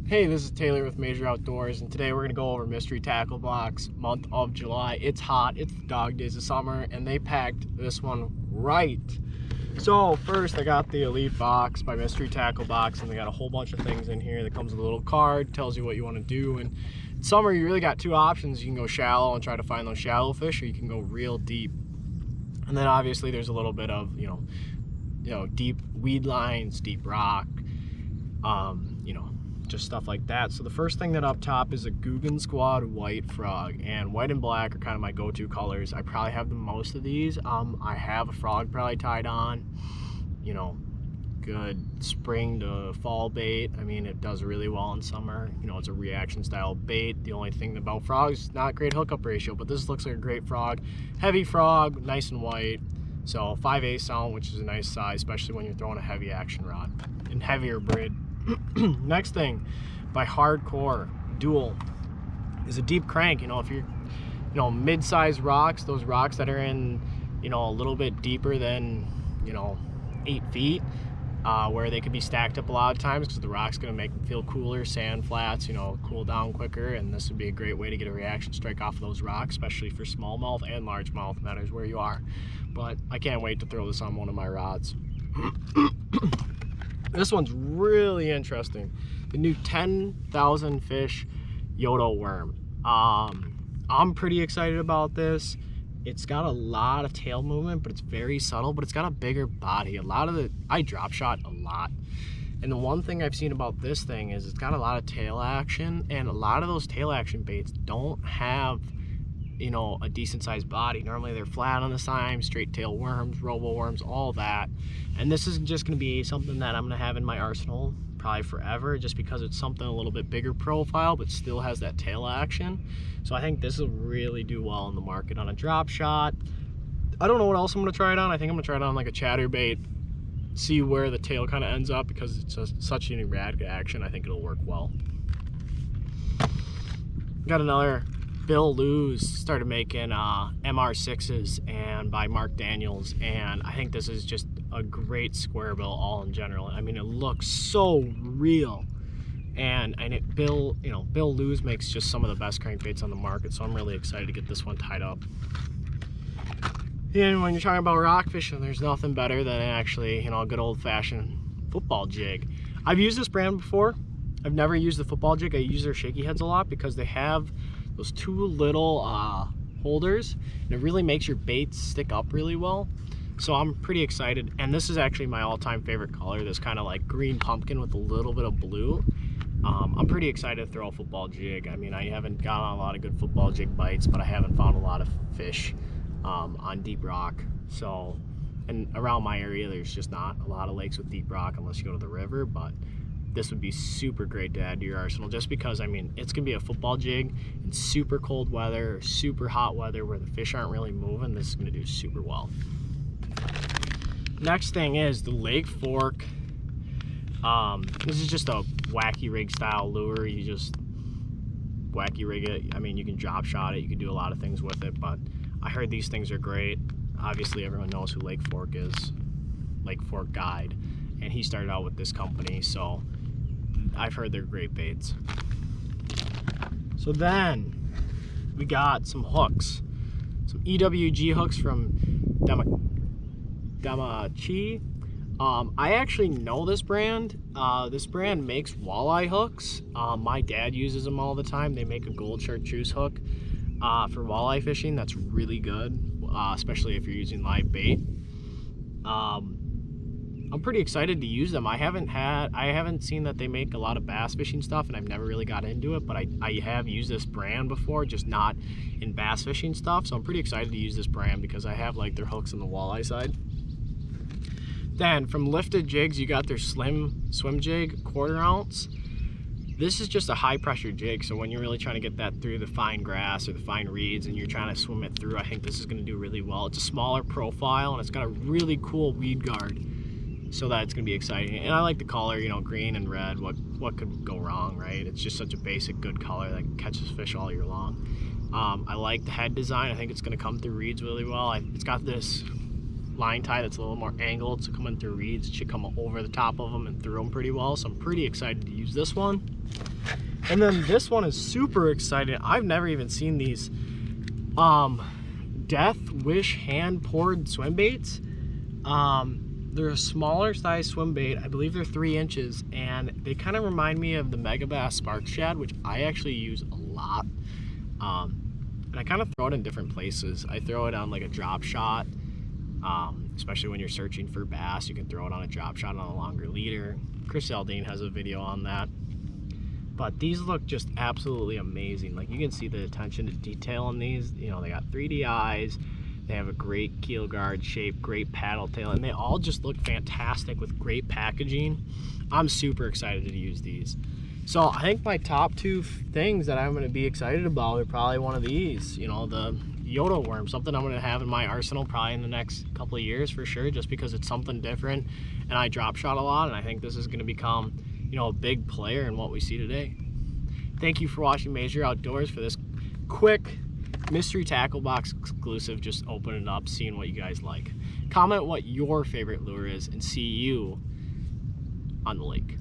Hey, this is Taylor with Major Outdoors, and today we're going to go over mystery tackle box month of July. It's hot, it's the dog days of summer, and they packed this one right. So first I got the Elite box by Mystery Tackle Box, and they got a whole bunch of things in here that comes with a little card, tells you what you want to do. And in summer you really got two options. You can go shallow and try to find those shallow fish, or you can go real deep. And then obviously there's a little bit of, you know, deep weed lines, deep rock, just stuff like that. So the first thing that up top is a Gubin Squad white frog, and white and black are kind of my go-to colors. I probably have the most of these. I have a frog probably tied on, good spring to fall bait. I mean, it does really well in summer. It's a reaction style bait. The only thing about frogs, not great hookup ratio, but this looks like a great frog. Heavy frog, nice and white. So 5/8 ounce, which is a nice size, especially when you're throwing a heavy action rod and heavier braid. Next thing, by Hardcore, Duel, is a deep crank. If you're, mid-sized rocks, those rocks that are in, a little bit deeper than, 8 feet, where they could be stacked up a lot of times because the rock's going to make them feel cooler. Sand flats, cool down quicker, and this would be a great way to get a reaction strike off of those rocks, especially for smallmouth and largemouth, matters where you are. But I can't wait to throw this on one of my rods. This one's really interesting. The new 10,000 fish Yodo worm. I'm pretty excited about this. It's got a lot of tail movement, but it's very subtle, but it's got a bigger body. I drop shot a lot. And the one thing I've seen about this thing is it's got a lot of tail action, and a lot of those tail action baits don't have, a decent sized body. Normally they're flat on the side, straight tail worms, robo worms, all that. And this is just gonna be something that I'm gonna have in my arsenal probably forever, just because it's something a little bit bigger profile, but still has that tail action. So I think this will really do well in the market on a drop shot. I don't know what else I'm gonna try it on. I think I'm gonna try it on like a chatterbait, see where the tail kind of ends up, because it's just such an erratic action. I think it'll work well. Got another Bill Lew's started making MR6s, and by Mark Daniels, and I think this is just a great square bill all in general. I mean, it looks so real, and Bill Lew's makes just some of the best crankbaits on the market, so I'm really excited to get this one tied up. And when you're talking about rock fishing, there's nothing better than actually, a good old-fashioned football jig. I've used this brand before. I've never used the football jig. I use their shaky heads a lot because they have those two little holders, and it really makes your baits stick up really well. So I'm pretty excited, and this is actually my all-time favorite color, this kind of like green pumpkin with a little bit of blue. I'm pretty excited to throw a football jig. I mean, I haven't got on a lot of good football jig bites, but I haven't found a lot of fish on deep rock. So, and around my area there's just not a lot of lakes with deep rock unless you go to the river, but this would be super great to add to your arsenal, just because, I mean, it's gonna be a football jig in super cold weather, super hot weather where the fish aren't really moving. This is gonna do super well. Next thing is the Lake Fork. This is just a wacky rig style lure. You just wacky rig it. I mean, you can drop shot it, you can do a lot of things with it, but I heard these things are great. Obviously everyone knows who Lake Fork is, Lake Fork Guide, and he started out with this company, so I've heard they're great baits. So then we got some hooks, some EWG hooks from Damachi. I actually know this brand. This brand makes walleye hooks. My dad uses them all the time. They make a gold chartreuse hook for walleye fishing that's really good, especially if you're using live bait. I'm pretty excited to use them. I haven't seen that they make a lot of bass fishing stuff, and I've never really got into it, but I have used this brand before, just not in bass fishing stuff. So I'm pretty excited to use this brand because I have like their hooks on the walleye side. Then from Lifted Jigs, you got their slim swim jig, 1/4 ounce. This is just a high pressure jig, so when you're really trying to get that through the fine grass or the fine reeds and you're trying to swim it through, I think this is going to do really well. It's a smaller profile, and it's got a really cool weed guard, so that it's going to be exciting. And I like the color, green and red. What could go wrong, right? It's just such a basic good color that catches fish all year long. I like the head design. I think it's going to come through reeds really well. It's got this line tie that's a little more angled, so coming through reeds, it should come over the top of them and through them pretty well. So I'm pretty excited to use this one. And then this one is super exciting. I've never even seen these Deathwish hand-poured swim baits. They're a smaller size swim bait. I believe they're 3 inches, and they kind of remind me of the Megabass Spark Shad, which I actually use a lot. And I kind of throw it in different places. I throw it on like a drop shot, especially when you're searching for bass. You can throw it on a drop shot on a longer leader. Chris Aldine has a video on that. But these look just absolutely amazing. Like, you can see the attention to detail on these. You know, they got 3D eyes. They have a great keel guard shape, great paddle tail, and they all just look fantastic with great packaging. I'm super excited to use these. So I think my top 2 things that I'm gonna be excited about are probably one of these, you know, the Yodo worm, something I'm gonna have in my arsenal probably in the next couple of years for sure, just because it's something different, and I drop shot a lot, and I think this is gonna become, you know, a big player in what we see today. Thank you for watching Major Outdoors for this quick mystery tackle box exclusive, just opening it up, seeing what you guys like. Comment what your favorite lure is, and see you on the lake.